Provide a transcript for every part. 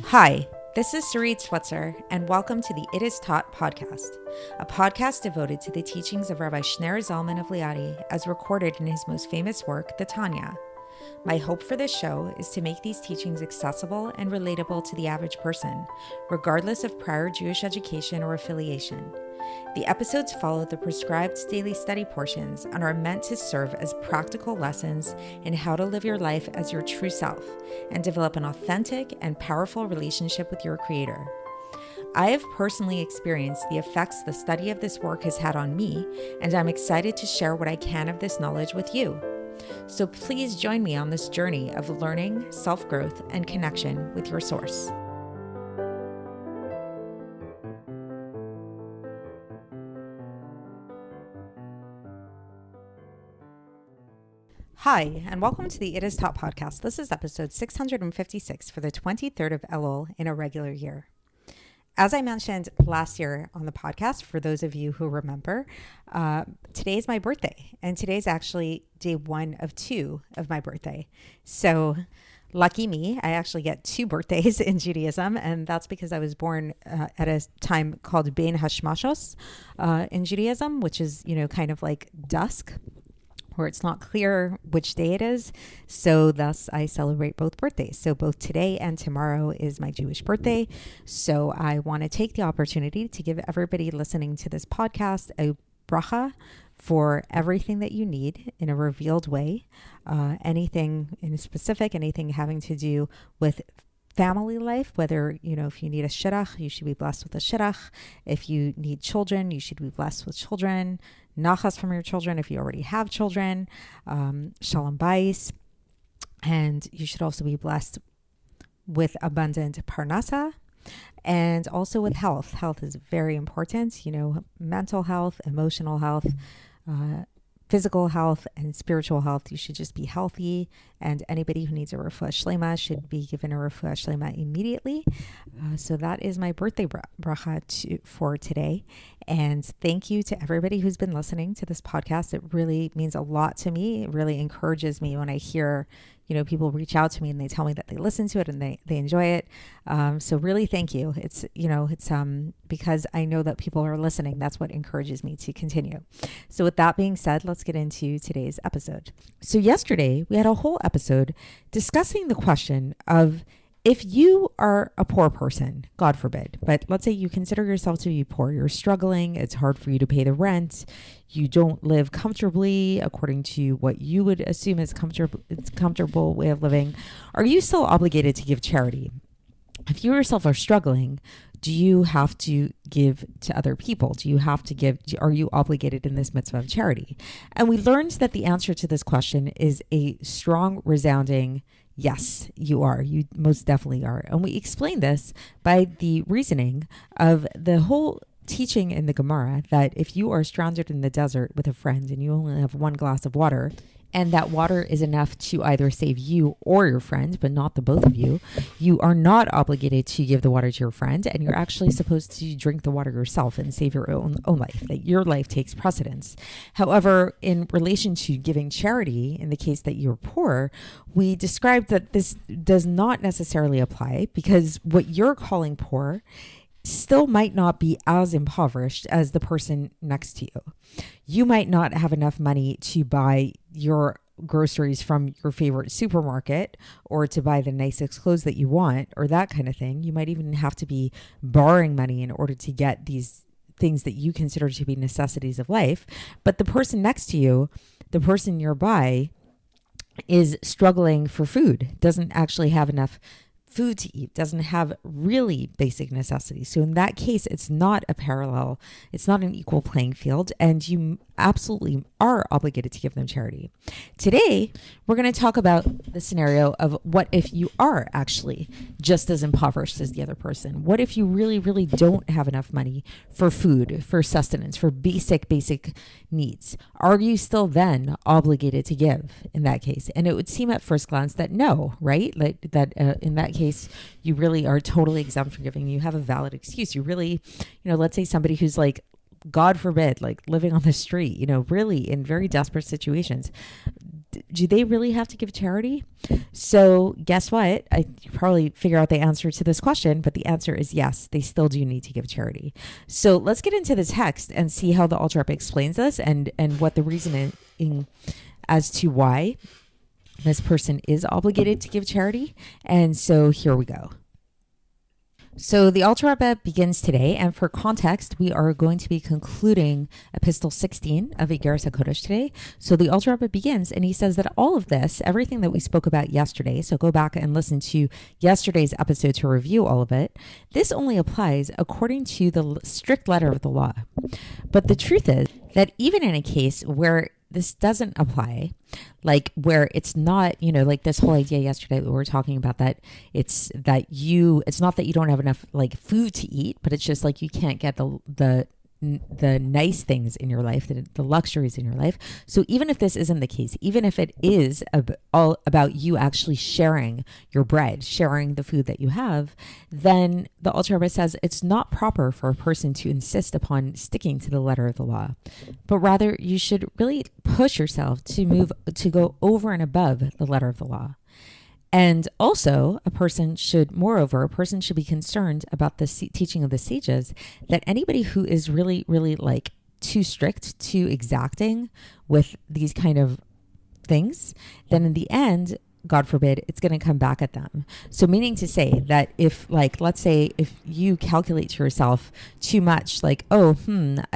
Hi, this is Sarit Switzer, and welcome to the It Is Taught podcast, a podcast devoted to the teachings of Rabbi Shneur Zalman of Liadi as recorded in his most famous work, the Tanya. My hope for this show is to make these teachings accessible and relatable to the average person, regardless of prior Jewish education or affiliation. The episodes follow the prescribed daily study portions and are meant to serve as practical lessons in how to live your life as your true self and develop an authentic and powerful relationship with your Creator. I have personally experienced the effects the study of this work has had on me, and I'm excited to share what I can of this knowledge with you. So please join me on this journey of learning, self-growth, and connection with your source. Hi, and welcome to the It Is Taught podcast. This is episode 656 for the 23rd of Elul in a regular year. As I mentioned last year on the podcast, for those of you who remember, today is my birthday, and today's actually day 1 of 2 of my birthday. So lucky me, I actually get 2 birthdays in Judaism, and that's because I was born at a time called Bein Hashmashos in Judaism, which is, kind of like dusk, where it's not clear which day it is. So thus I celebrate both birthdays. So both today and tomorrow is my Jewish birthday. So I want to take the opportunity to give everybody listening to this podcast a bracha for everything that you need in a revealed way. Anything in specific, anything having to do with family life, whether, if you need a shidduch, you should be blessed with a shidduch. If you need children, you should be blessed with children. Nachas from your children if you already have children. Shalom bayis. And you should also be blessed with abundant parnasa and also with health. Health is very important, mental health, emotional health, physical health, and spiritual health. You should just be healthy, and anybody who needs a refuah shlema should be given a refuah shlema immediately. So that is my birthday bracha for today. And thank you to everybody who's been listening to this podcast. It really means a lot to me. It really encourages me when I hear people reach out to me and they tell me that they listen to it and they enjoy it. So really thank you. It's because I know that people are listening. That's what encourages me to continue. So with that being said, let's get into today's episode. So yesterday we had a whole episode discussing the question of, if you are a poor person, God forbid, but let's say you consider yourself to be poor, you're struggling, it's hard for you to pay the rent, you don't live comfortably according to what you would assume is comfortable way of living, are you still obligated to give charity? If you yourself are struggling, do you have to give to other people? Are you obligated in this mitzvah of charity? And we learned that the answer to this question is a strong, resounding yes, you are. You most definitely are. And we explain this by the reasoning of the whole teaching in the Gemara that if you are stranded in the desert with a friend and you only have 1 glass of water, and that water is enough to either save you or your friend, but not the both of you, you are not obligated to give the water to your friend, and you're actually supposed to drink the water yourself and save your own life, that your life takes precedence. However, in relation to giving charity, in the case that you're poor, we described that this does not necessarily apply, because what you're calling poor still might not be as impoverished as the person next to you. You might not have enough money to buy your groceries from your favorite supermarket or to buy the nicest clothes that you want or that kind of thing. You might even have to be borrowing money in order to get these things that you consider to be necessities of life. But the person next to you, the person nearby, is struggling for food, doesn't actually have enough food to eat, doesn't have really basic necessities. So in that case, it's not a parallel, it's not an equal playing field, and you absolutely are obligated to give them charity. Today, we're going to talk about the scenario of what if you are actually just as impoverished as the other person? What if you really, really don't have enough money for food, for sustenance, for basic needs? Are you still then obligated to give in that case? And it would seem at first glance that no, right? In that case, you really are totally exempt from giving. You have a valid excuse. You really, let's say somebody who's like, God forbid, like living on the street, really in very desperate situations, do they really have to give charity? So guess what? You probably figure out the answer to this question, but the answer is yes, they still do need to give charity. So let's get into the text and see how the Alter Rebbe explains this and what the reasoning as to why this person is obligated to give charity. And so here we go. So the Alter Rebbe begins today, and for context, we are going to be concluding Epistle 16 of Iggeres HaKodesh today. So the Alter Rebbe begins, and he says that all of this, everything that we spoke about yesterday, so go back and listen to yesterday's episode to review all of it, this only applies according to the strict letter of the law. But the truth is that even in a case where this doesn't apply, like where it's not, like this whole idea yesterday that we were talking about, that it's not that you don't have enough like food to eat, but it's just like you can't get the nice things in your life, the luxuries in your life. So even if this isn't the case, even if it is all about you actually sharing your bread, sharing the food that you have, then the Alter Rebbe says it's not proper for a person to insist upon sticking to the letter of the law, but rather you should really push yourself to go over and above the letter of the law. And also, a person should be concerned about the teaching of the sages, that anybody who is really, really like too strict, too exacting with these kind of things, then in the end, God forbid, it's going to come back at them. So meaning to say that if, like, let's say if you calculate to yourself too much, like, I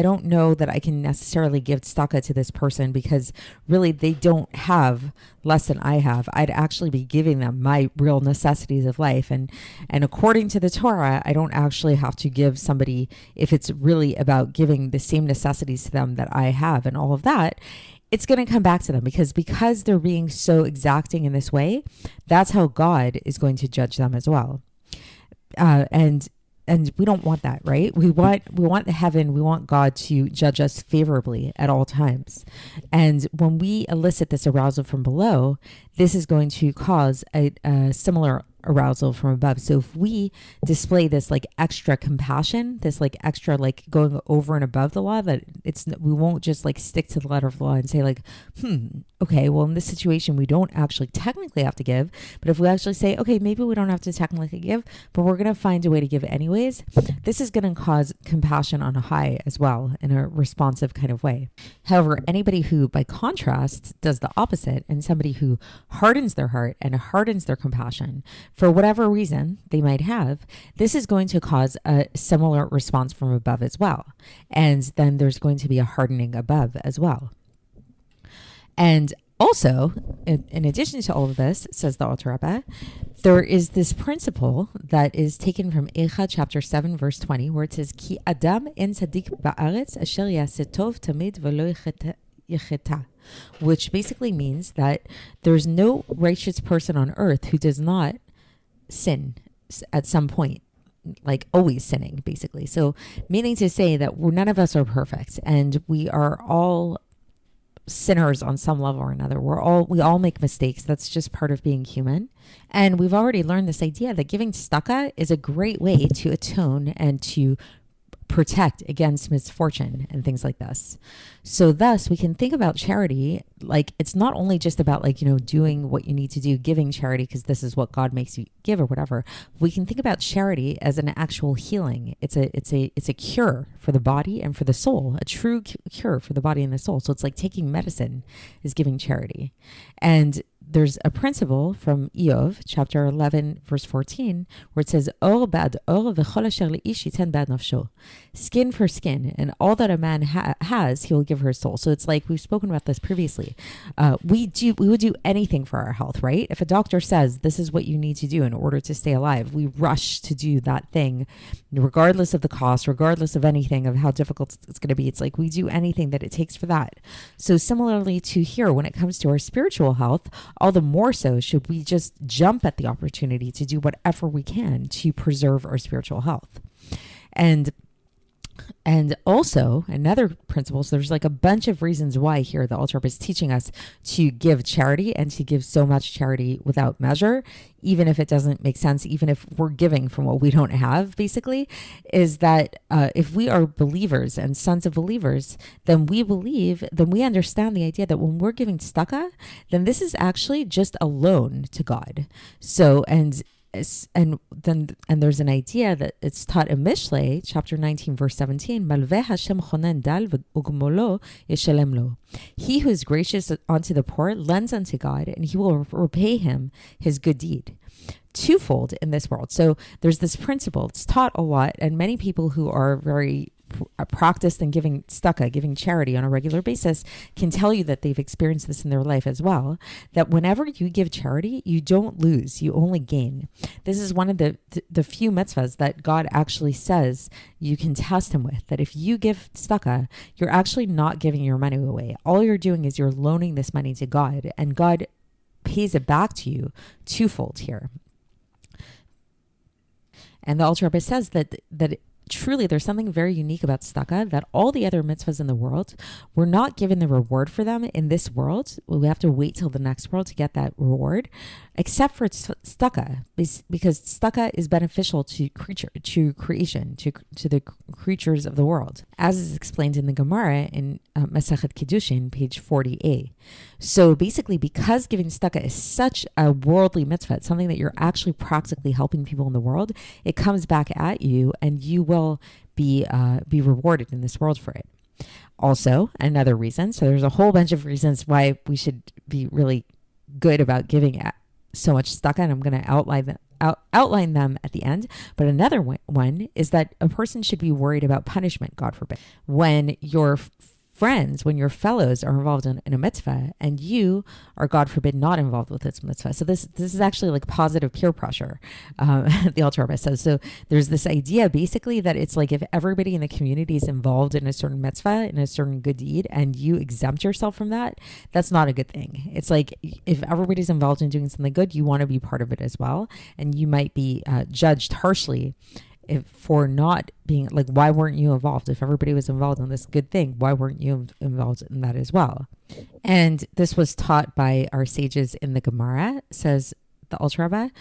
don't know that I can necessarily give tzedakah to this person because really they don't have less than I have. I'd actually be giving them my real necessities of life. And according to the Torah, I don't actually have to give somebody, if it's really about giving the same necessities to them that I have and all of that, it's going to come back to them because they're being so exacting in this way. That's how God is going to judge them as well. And we don't want that, right? We want the heaven. We want God to judge us favorably at all times. And when we elicit this arousal from below, this is going to cause a similar arousal from above. So if we display this like extra compassion, this like extra like going over and above the law, that we won't just like stick to the letter of the law and say like, okay, well in this situation we don't actually technically have to give, but if we actually say, okay, maybe we don't have to technically give, but we're going to find a way to give anyways, this is going to cause compassion on a high as well in a responsive kind of way. However, anybody who by contrast does the opposite, and somebody who hardens their heart and hardens their compassion for whatever reason they might have, this is going to cause a similar response from above as well. And then there's going to be a hardening above as well. And also, in addition to all of this, says the Alter Rebbe, there is this principle that is taken from Eicha chapter 7, verse 20, where it says, Ki Adam en tzadik ba'aretz asher yaseh tov tamid v'lo yecheta, which basically means that there's no righteous person on earth who does not sin at some point, like always sinning, basically. So meaning to say that none of us are perfect, and we are all sinners on some level or another. We all make mistakes. That's just part of being human. And we've already learned this idea that giving tzedakah is a great way to atone and to protect against misfortune and things like this. So thus we can think about charity like it's not only just about like, doing what you need to do, giving charity because this is what God makes you give or whatever. We can think about charity as an actual healing. It's a cure for the body and for the soul, a true cure for the body and the soul. So it's like taking medicine is giving charity. And there's a principle from Iyov, chapter 11, verse 14, where it says, Or bad or v'chol asher le'ish yiten bad nafsho. Skin for skin, and all that a man has, he will give her soul. So it's like, we've spoken about this previously. We would do anything for our health, right? If a doctor says this is what you need to do in order to stay alive, we rush to do that thing, regardless of the cost, regardless of anything, of how difficult it's going to be. It's like we do anything that it takes for that. So similarly to here, when it comes to our spiritual health, all the more so should we just jump at the opportunity to do whatever we can to preserve our spiritual health. And And also another principle, so there's like a bunch of reasons why here the Alter Rebbe is teaching us to give charity and to give so much charity without measure, even if it doesn't make sense, even if we're giving from what we don't have, basically, is that if we are believers and sons of believers, then we understand the idea that when we're giving tzedakah, then this is actually just a loan to God. So, and there's an idea that it's taught in Mishlei, chapter 19, verse 17, Malveh Hashem chonen dal v'ugmolo yeshalem lo. He who is gracious unto the poor lends unto God, and he will repay him his good deed. Twofold in this world. So there's this principle. It's taught a lot, and many people who are very practiced in giving tzedakah, giving charity on a regular basis, can tell you that they've experienced this in their life as well, that whenever you give charity, you don't lose, you only gain. This is one of the few mitzvahs that God actually says you can test him with, that if you give tzedakah, you're actually not giving your money away. All you're doing is you're loaning this money to God, and God pays it back to you twofold here. And the Alter Rebbe says that truly, there's something very unique about tzedakah, that all the other mitzvahs in the world, we're not given the reward for them in this world. We have to wait till the next world to get that reward, except for tzedakah, because tzedakah is beneficial to creation, to the creatures of the world, as is explained in the Gemara in Masechet Kiddushin, page 40a. So basically, because giving tzedakah is such a worldly mitzvah, it's something that you're actually practically helping people in the world, it comes back at you, and you will be rewarded in this world for it. Also, another reason, so there's a whole bunch of reasons why we should be really good about giving so much tzedakah, and I'm going to outline them at the end. But another one is that a person should be worried about punishment, God forbid. When your friends, when your fellows are involved in a mitzvah, and you are, God forbid, not involved with this mitzvah. So this is actually like positive peer pressure, the Alter Rebbe says. So there's this idea basically that it's like if everybody in the community is involved in a certain mitzvah, in a certain good deed, and you exempt yourself from that, that's not a good thing. It's like if everybody's involved in doing something good, you want to be part of it as well. And you might be judged harshly for not being like, why weren't you involved? If everybody was involved in this good thing, why weren't you involved in that as well? And this was taught by our sages in the Gemara, says the Alter Rebbe.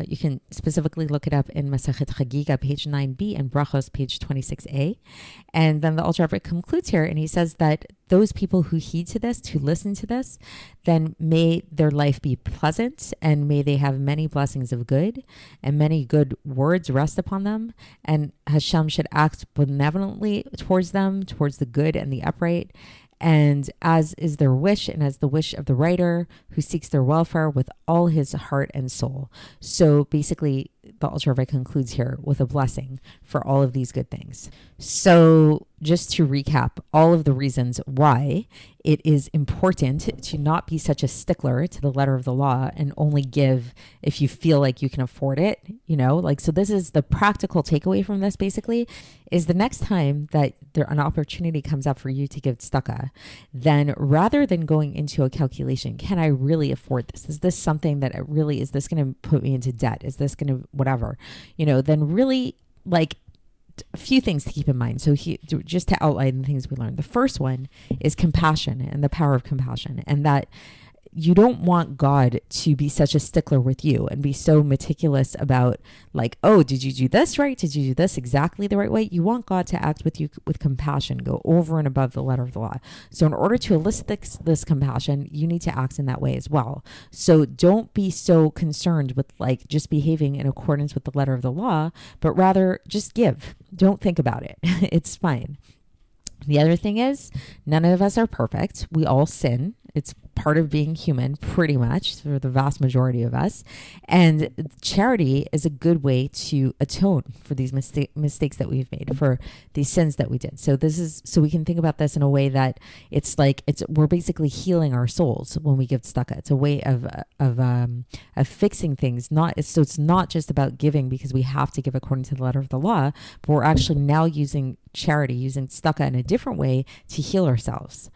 You can specifically look it up in Masechet Chagiga, page 9b, and Brachos, page 26a. And then the Alter Rebbe concludes here, and he says that those people who heed to this, who listen to this, then may their life be pleasant, and may they have many blessings of good, and many good words rest upon them, and Hashem should act benevolently towards them, towards the good and the upright, and as is their wish, and as the wish of the writer who seeks their welfare with all his heart and soul. So basically, the Alter Rebbe concludes here with a blessing for all of these good things. So just to recap all of the reasons why it is important to not be such a stickler to the letter of the law and only give if you feel like you can afford it, so this is the practical takeaway from this basically, is the next time that an opportunity comes up for you to give tzedakah, then rather than going into a calculation, can I really afford this? Is this something that is this going to put me into debt? Is this going to whatever, then really like a few things to keep in mind. So just to outline the things we learned. The first one is compassion and the power of compassion, and that you don't want God to be such a stickler with you and be so meticulous about like, oh, did you do this right? Did you do this exactly the right way? You want God to act with you with compassion, go over and above the letter of the law. So in order to elicit this compassion, you need to act in that way as well. So don't be so concerned with like just behaving in accordance with the letter of the law, but rather just give. Don't think about it. It's fine. The other thing is, none of us are perfect. We all sin. It's part of being human, pretty much, for the vast majority of us. And charity is a good way to atone for these mistakes that we've made, for these sins that we did. So we can think about this in a way that we're basically healing our souls when we give tzedakah. It's a way of fixing things. It's not just about giving because we have to give according to the letter of the law, but we're actually now using charity, using tzedakah in a different way to heal ourselves.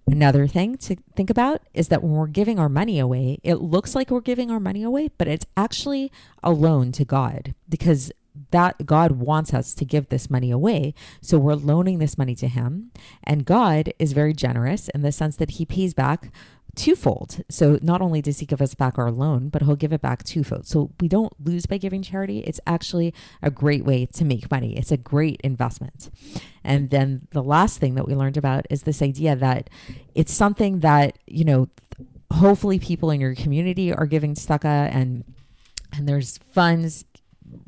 Another thing to think about is that when we're giving our money away, it looks like we're giving our money away, but it's actually a loan to God, because that God wants us to give this money away. So we're loaning this money to him. And God is very generous in the sense that he pays back twofold. So not only does he give us back our loan, but he'll give it back twofold. So we don't lose by giving charity. It's actually a great way to make money. It's a great investment. And then the last thing that we learned about is this idea that it's something that, hopefully people in your community are giving tzedakah, and there's funds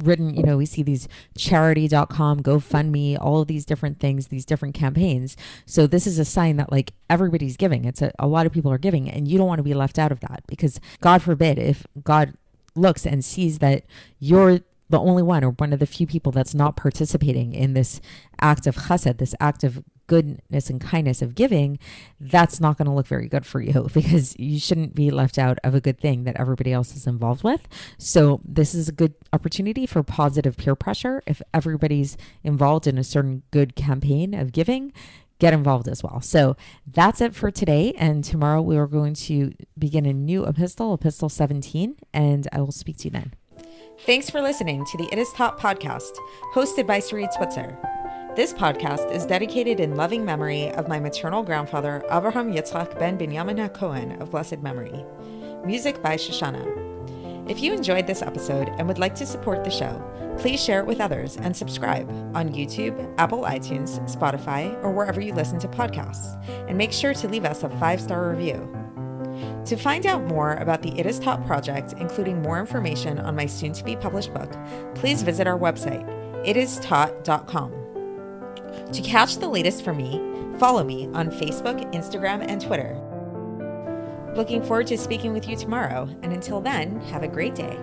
written, we see these charity.com, GoFundMe, all of these different things, these different campaigns. So this is a sign that like everybody's giving. It's a lot of people are giving, and you don't want to be left out of that, because God forbid if God looks and sees that you're the only one or one of the few people that's not participating in this act of chesed, this act of goodness and kindness of giving, that's not going to look very good for you, because you shouldn't be left out of a good thing that everybody else is involved with. So this is a good opportunity for positive peer pressure. If everybody's involved in a certain good campaign of giving, get involved as well. So that's it for today. And tomorrow we are going to begin a new epistle, Epistle 17, and I will speak to you then. Thanks for listening to the It Is Taught podcast, hosted by Sarit Switzer. This podcast is dedicated in loving memory of my maternal grandfather, Avraham Yitzchak ben Binyamin HaKohen of blessed memory. Music by Shoshana. If you enjoyed this episode and would like to support the show, please share it with others and subscribe on YouTube, Apple iTunes, Spotify, or wherever you listen to podcasts. And make sure to leave us a 5-star review. To find out more about the It Is Taught project, including more information on my soon-to-be published book, please visit our website, itistaught.com. To catch the latest from me, follow me on Facebook, Instagram, and Twitter. Looking forward to speaking with you tomorrow, and until then, have a great day.